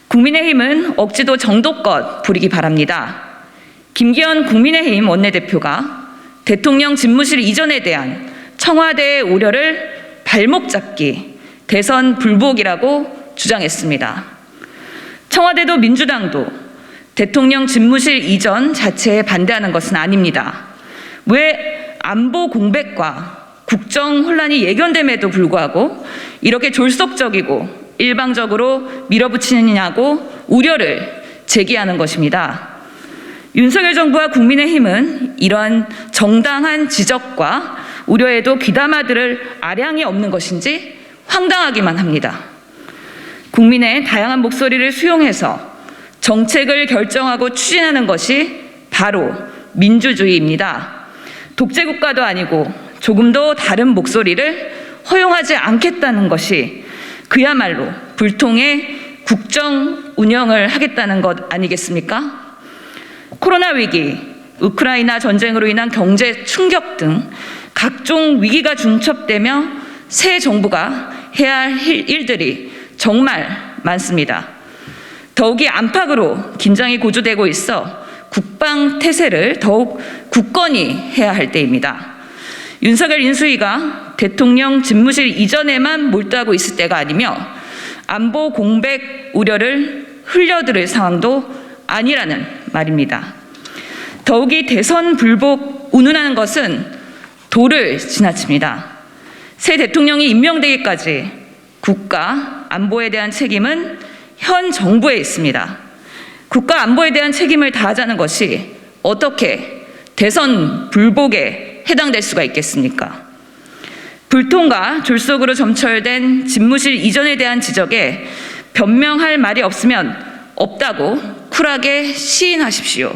국민의힘은 억지도 정도껏 부리기 바랍니다. 김기현 국민의힘 원내대표가 대통령 집무실 이전에 대한 청와대의 우려를 발목 잡기, 대선 불복이라고 주장했습니다. 청와대도 민주당도 대통령 집무실 이전 자체에 반대하는 것은 아닙니다. 왜 안보 공백과 국정 혼란이 예견됨에도 불구하고 이렇게 졸속적이고 일방적으로 밀어붙이느냐고 우려를 제기하는 것입니다. 윤석열 정부와 국민의힘은 이러한 정당한 지적과 우려에도 귀담아 들을 아량이 없는 것인지 황당하기만 합니다. 국민의 다양한 목소리를 수용해서 정책을 결정하고 추진하는 것이 바로 민주주의입니다. 독재국가도 아니고 조금도 다른 목소리를 허용하지 않겠다는 것이 그야말로 불통의 국정 운영을 하겠다는 것 아니겠습니까? 코로나 위기, 우크라이나 전쟁으로 인한 경제 충격 등 각종 위기가 중첩되며 새 정부가 해야 할 일들이 정말 많습니다. 더욱이 안팎으로 긴장이 고조되고 있어 국방 태세를 더욱 굳건히 해야 할 때입니다. 윤석열 인수위가 대통령 집무실 이전에만 몰두하고 있을 때가 아니며 안보 공백 우려를 흘려들을 상황도 아니라는 말입니다. 더욱이 대선 불복 운운하는 것은 도를 지나칩니다. 새 대통령이 임명되기까지 국가 안보에 대한 책임은 현 정부에 있습니다. 국가 안보에 대한 책임을 다하자는 것이 어떻게 대선 불복에 해당될 수가 있겠습니까? 불통과 졸속으로 점철된 집무실 이전에 대한 지적에 변명할 말이 없으면 없다고 쿨하게 시인하십시오.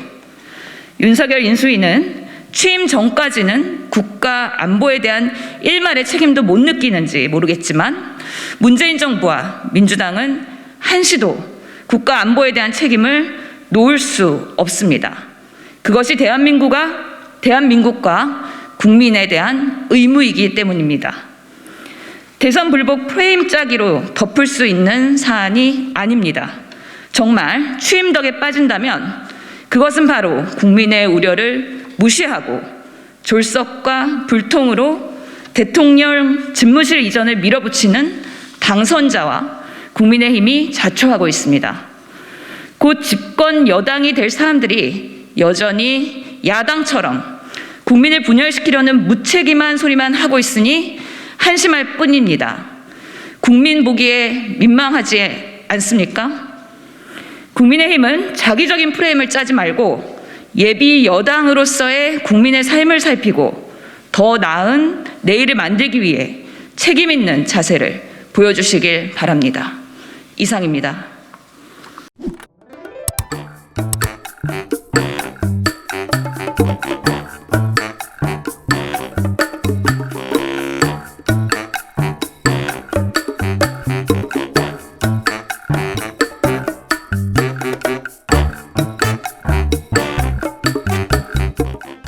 윤석열 인수위는 취임 전까지는 국가 안보에 대한 일말의 책임도 못 느끼는지 모르겠지만 문재인 정부와 민주당은 한시도 국가 안보에 대한 책임을 놓을 수 없습니다. 그것이 대한민국과 국민에 대한 의무이기 때문입니다. 대선 불복 프레임 짜기로 덮을 수 있는 사안이 아닙니다. 정말 취임 덕에 빠진다면 그것은 바로 국민의 우려를 무시하고 졸속과 불통으로 대통령 집무실 이전을 밀어붙이는 당선자와 국민의힘이 자초하고 있습니다. 곧 집권 여당이 될 사람들이 여전히 야당처럼 국민을 분열시키려는 무책임한 소리만 하고 있으니 한심할 뿐입니다. 국민 보기에 민망하지 않습니까? 국민의힘은 자기적인 프레임을 짜지 말고 예비 여당으로서의 국민의 삶을 살피고 더 나은 내일을 만들기 위해 책임 있는 자세를 보여주시길 바랍니다. 이상입니다.